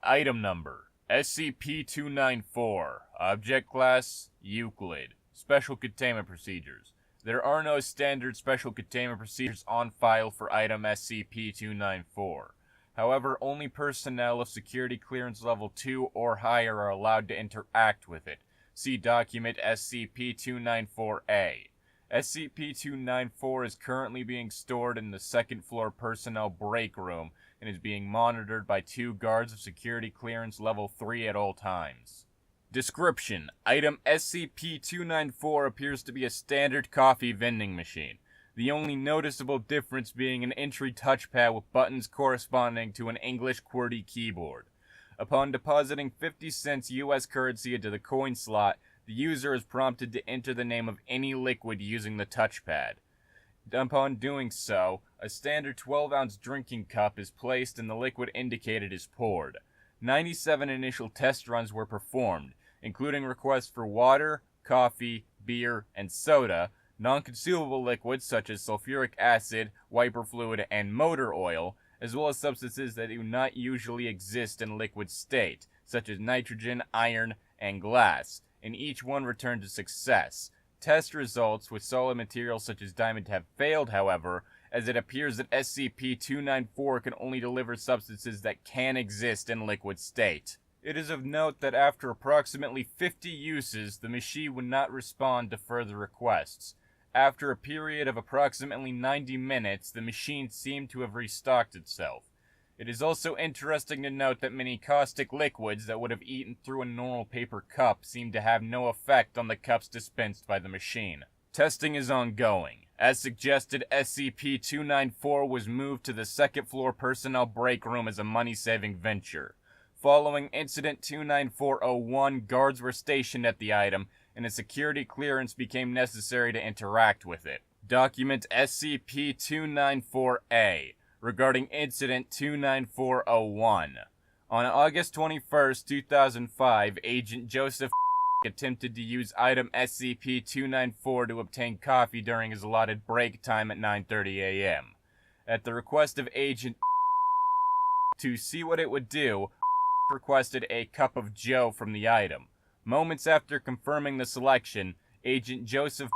Item Number SCP-294 Object Class Euclid Special Containment Procedures. There are no standard special containment procedures on file for item SCP-294. However, only personnel of security clearance level 2 or higher are allowed to interact with it. See document SCP-294-A. SCP-294 is currently being stored in the second floor personnel break room and is being monitored by 2 guards of security clearance level 3 at all times. Description: Item SCP-294 appears to be a standard coffee vending machine, the only noticeable difference being an entry touchpad with buttons corresponding to an English QWERTY keyboard. Upon depositing 50 cents US currency into the coin slot, the user is prompted to enter the name of any liquid using the touchpad. Upon doing so, a standard 12-ounce drinking cup is placed and the liquid indicated is poured. 97 initial test runs were performed, including requests for water, coffee, beer, and soda, non-consumable liquids such as sulfuric acid, wiper fluid, and motor oil, as well as substances that do not usually exist in liquid state, such as nitrogen, iron, and glass, and each one returned to success. Test results with solid materials such as diamond have failed, however, as it appears that SCP-294 can only deliver substances that can exist in liquid state. It is of note that after approximately 50 uses, the machine would not respond to further requests. After a period of approximately 90 minutes, the machine seemed to have restocked itself. It is also interesting to note that many caustic liquids that would have eaten through a normal paper cup seem to have no effect on the cups dispensed by the machine. Testing is ongoing. As suggested, SCP-294 was moved to the second floor personnel break room as a money-saving venture. Following Incident 294-01, guards were stationed at the item, and a security clearance became necessary to interact with it. Document SCP-294-A. Regarding Incident 294-01. On August 21, 2005, Agent Joseph attempted to use item SCP-294 to obtain coffee during his allotted break time at 9:30 a.m. At the request of Agent to see what it would do, requested a cup of Joe from the item. Moments after confirming the selection, Agent Joseph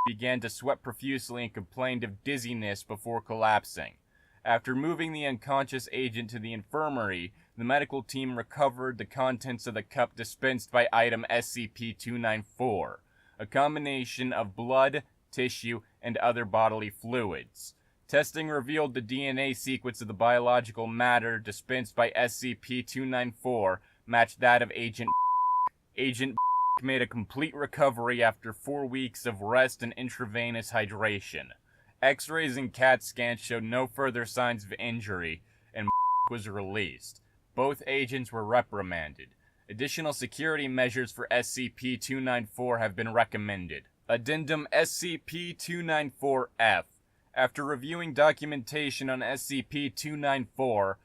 began to sweat profusely and complained of dizziness before collapsing. After moving the unconscious agent to the infirmary, the medical team recovered the contents of the cup dispensed by item SCP-294, a combination of blood, tissue, and other bodily fluids. Testing revealed the DNA sequence of the biological matter dispensed by SCP-294 matched that of Agent. Agent made a complete recovery after 4 weeks of rest and intravenous hydration. X-rays and CAT scans showed no further signs of injury, and was released. Both agents were reprimanded. Additional security measures for SCP-294 have been recommended. Addendum SCP-294-F. After reviewing documentation on SCP-294,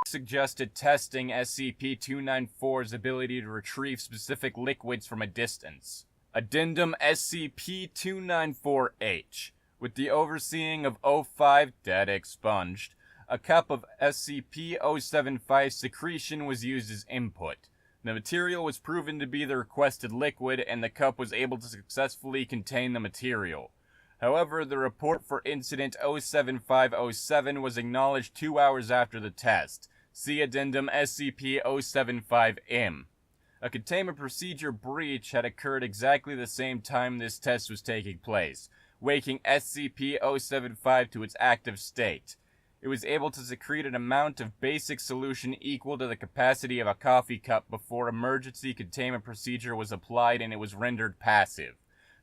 suggested testing SCP-294's ability to retrieve specific liquids from a distance. Addendum SCP-294-H. With the overseeing of O5 data expunged, a cup of SCP-075 secretion was used as input. The material was proven to be the requested liquid, and the cup was able to successfully contain the material. However, the report for Incident 07507 was acknowledged 2 hours after the test. See Addendum SCP-075-M. A containment procedure breach had occurred exactly the same time this test was taking place, waking SCP-075 to its active state. It was able to secrete an amount of basic solution equal to the capacity of a coffee cup before emergency containment procedure was applied and it was rendered passive.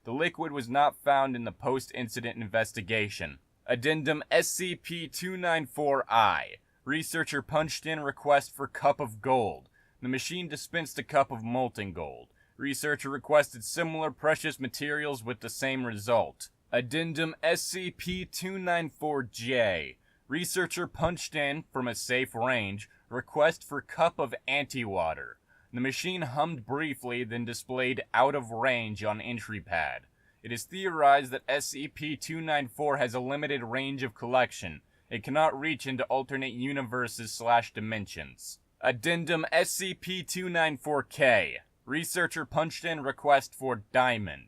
The liquid was not found in the post-incident investigation. Addendum SCP-294-I. Researcher punched in request for cup of gold. The machine dispensed a cup of molten gold. Researcher requested similar precious materials with the same result. Addendum SCP-294-J. Researcher punched in, from a safe range, request for cup of antiwater. The machine hummed briefly, then displayed out of range on entry pad. It is theorized that SCP-294 has a limited range of collection. It cannot reach into alternate universes/dimensions. Addendum SCP-294-K. Researcher punched in request for diamond.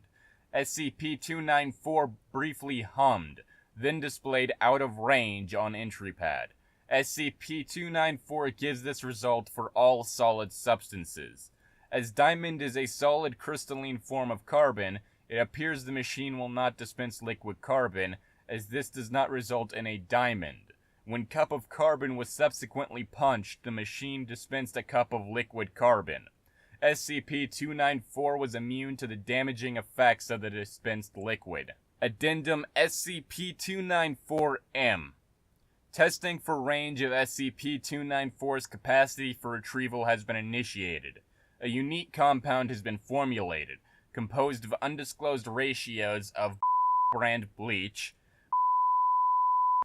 SCP-294 briefly hummed, then displayed out of range on entry pad. SCP-294 gives this result for all solid substances. As diamond is a solid crystalline form of carbon, it appears the machine will not dispense liquid carbon, as this does not result in a diamond. When cup of carbon was subsequently punched, the machine dispensed a cup of liquid carbon. SCP-294 was immune to the damaging effects of the dispensed liquid. Addendum SCP-294-M. Testing for range of SCP-294's capacity for retrieval has been initiated. A unique compound has been formulated, composed of undisclosed ratios of brand bleach,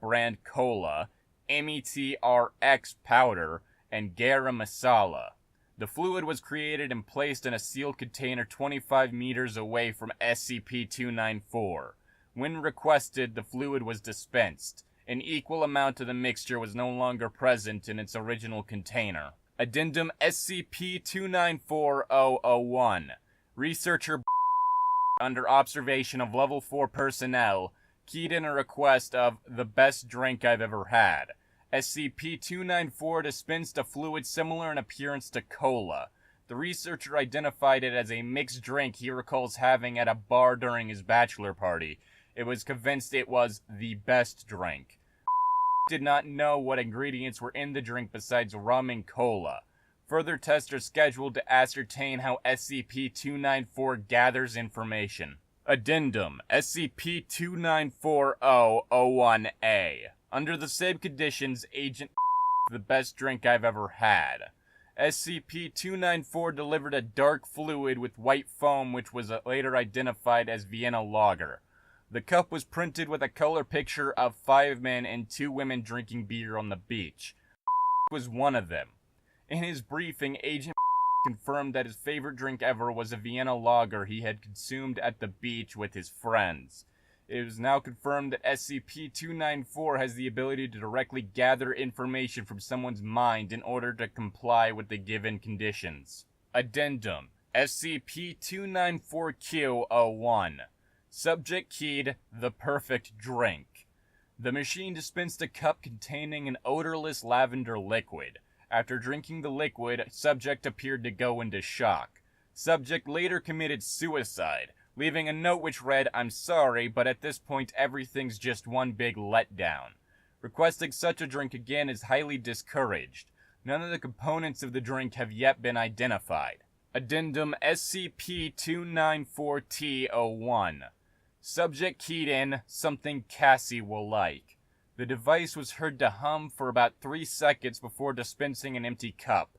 brand cola, METRX powder, and garam masala. The fluid was created and placed in a sealed container 25 meters away from SCP-294. When requested, the fluid was dispensed. An equal amount of the mixture was no longer present in its original container. Addendum SCP-294-001. Researcher under observation of Level 4 personnel keyed in a request of the best drink I've ever had. SCP-294 dispensed a fluid similar in appearance to cola. The researcher identified it as a mixed drink he recalls having at a bar during his bachelor party. It was convinced it was the best drink. Did not know what ingredients were in the drink besides rum and cola. Further tests are scheduled to ascertain how SCP-294 gathers information. Addendum SCP-294-001-A. Under the same conditions, Agent the best drink I've ever had. SCP-294 delivered a dark fluid with white foam which was later identified as Vienna Lager. The cup was printed with a color picture of 5 men and 2 women drinking beer on the beach. Was one of them. In his briefing, Agent confirmed that his favorite drink ever was a Vienna Lager he had consumed at the beach with his friends. It is now confirmed that SCP-294 has the ability to directly gather information from someone's mind in order to comply with the given conditions. Addendum SCP-294-Q-01. Subject keyed the perfect drink. The machine dispensed a cup containing an odorless lavender liquid. After drinking the liquid, subject appeared to go into shock. Subject later committed suicide, leaving a note which read, "I'm sorry, but at this point everything's just one big letdown." Requesting such a drink again is highly discouraged. None of the components of the drink have yet been identified. Addendum SCP-294-T01. Subject keyed in something Cassie will like. The device was heard to hum for about 3 seconds before dispensing an empty cup.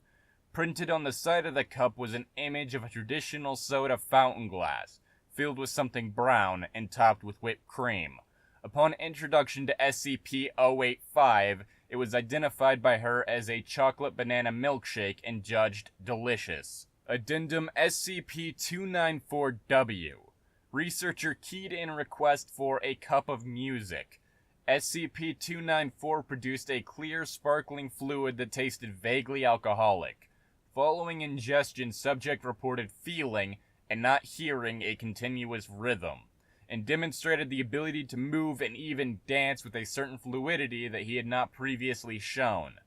Printed on the side of the cup was an image of a traditional soda fountain glass, filled with something brown and topped with whipped cream. Upon introduction to SCP-085, it was identified by her as a chocolate banana milkshake and judged delicious. Addendum SCP-294-W. Researcher keyed in request for a cup of music. SCP-294 produced a clear, sparkling fluid that tasted vaguely alcoholic. Following ingestion, subject reported feeling and not hearing a continuous rhythm, and demonstrated the ability to move and even dance with a certain fluidity that he had not previously shown.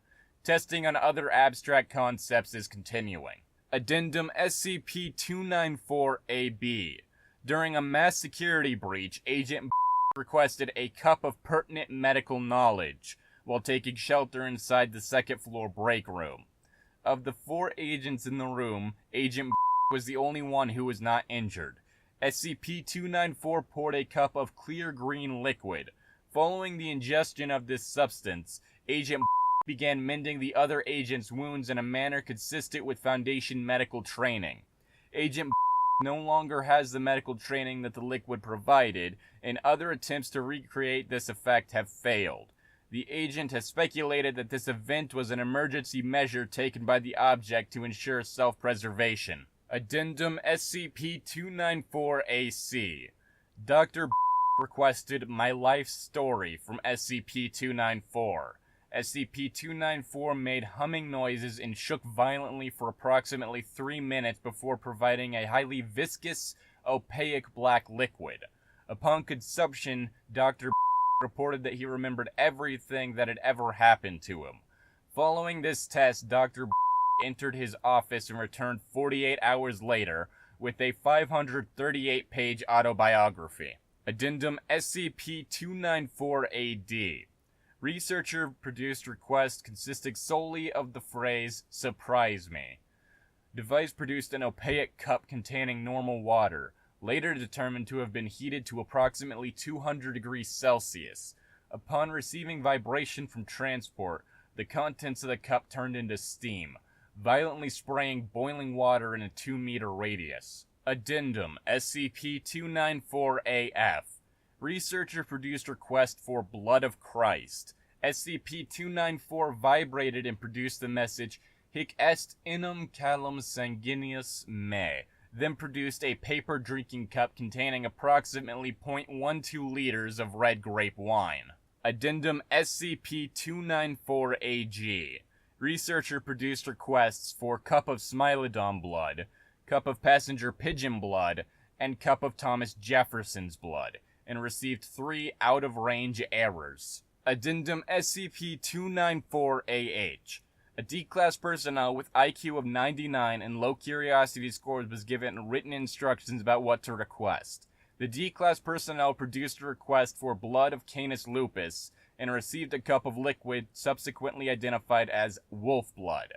Testing on other abstract concepts is continuing. Addendum SCP-294-AB. During a mass security breach, Agent requested a cup of pertinent medical knowledge while taking shelter inside the second-floor break room. Of the 4 agents in the room, Agent was the only one who was not injured. SCP-294 poured a cup of clear green liquid. Following the ingestion of this substance, Agent began mending the other agents' wounds in a manner consistent with Foundation medical training. Agent no longer has the medical training that the liquid provided, and other attempts to recreate this effect have failed. The agent has speculated that this event was an emergency measure taken by the object to ensure self-preservation. Addendum SCP-294-AC. Dr. requested My Life Story from SCP-294. SCP-294 made humming noises and shook violently for approximately 3 minutes before providing a highly viscous, opaque black liquid. Upon consumption, Dr. reported that he remembered everything that had ever happened to him. Following this test, Dr. entered his office and returned 48 hours later with a 538-page autobiography. Addendum SCP-294-AD. Researcher-produced request consisting solely of the phrase, "Surprise me." Device produced an opaque cup containing normal water, later determined to have been heated to approximately 200 degrees Celsius. Upon receiving vibration from transport, the contents of the cup turned into steam, violently spraying boiling water in a 2-meter radius. Addendum SCP-294-AF. Researcher-produced request for Blood of Christ. SCP-294 vibrated and produced the message, "Hic est inum calum sanguineus me," then produced a paper drinking cup containing approximately 0.12 liters of red grape wine. Addendum SCP-294-AG. Researcher-produced requests for Cup of Smilodon blood, Cup of Passenger Pigeon blood, and Cup of Thomas Jefferson's blood, and received 3 out-of-range errors. Addendum SCP-294-AH. A D-Class personnel with IQ of 99 and low curiosity scores was given written instructions about what to request. The D-Class personnel produced a request for blood of Canis lupus and received a cup of liquid subsequently identified as wolf blood.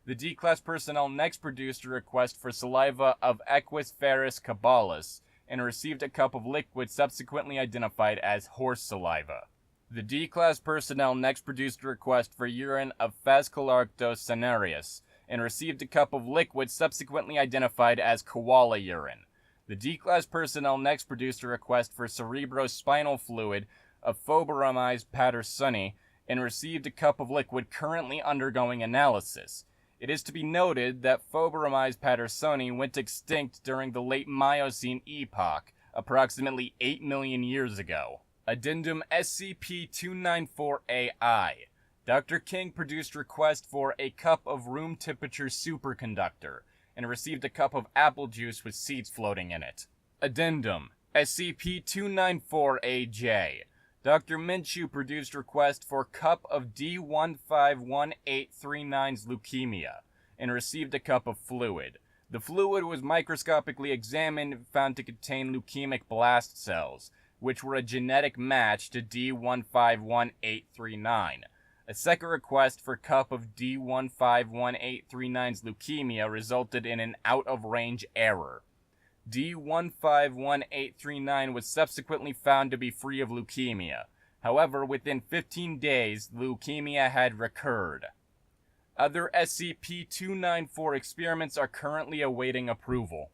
The D-Class personnel next produced a request for saliva of Equus ferus caballus and received a cup of liquid subsequently identified as horse saliva. The D-Class personnel next produced a request for urine of Phascolarctos cinereus and received a cup of liquid subsequently identified as koala urine. The D-Class personnel next produced a request for cerebrospinal fluid of Phoberomys pattersoni and received a cup of liquid currently undergoing analysis. It is to be noted that Phoberomys pattersoni went extinct during the late Miocene epoch, approximately 8 million years ago. Addendum SCP-294-AI. Dr. King produced request for a cup of room temperature superconductor and received a cup of apple juice with seeds floating in it. Addendum SCP-294-AJ. Dr. Minshew produced request for cup of D151839's leukemia and received a cup of fluid. The fluid was microscopically examined and found to contain leukemic blast cells, which were a genetic match to D151839. A second request for cup of D151839's leukemia resulted in an out-of-range error. D151839 was subsequently found to be free of leukemia. However, within 15 days, leukemia had recurred. Other SCP-294 experiments are currently awaiting approval.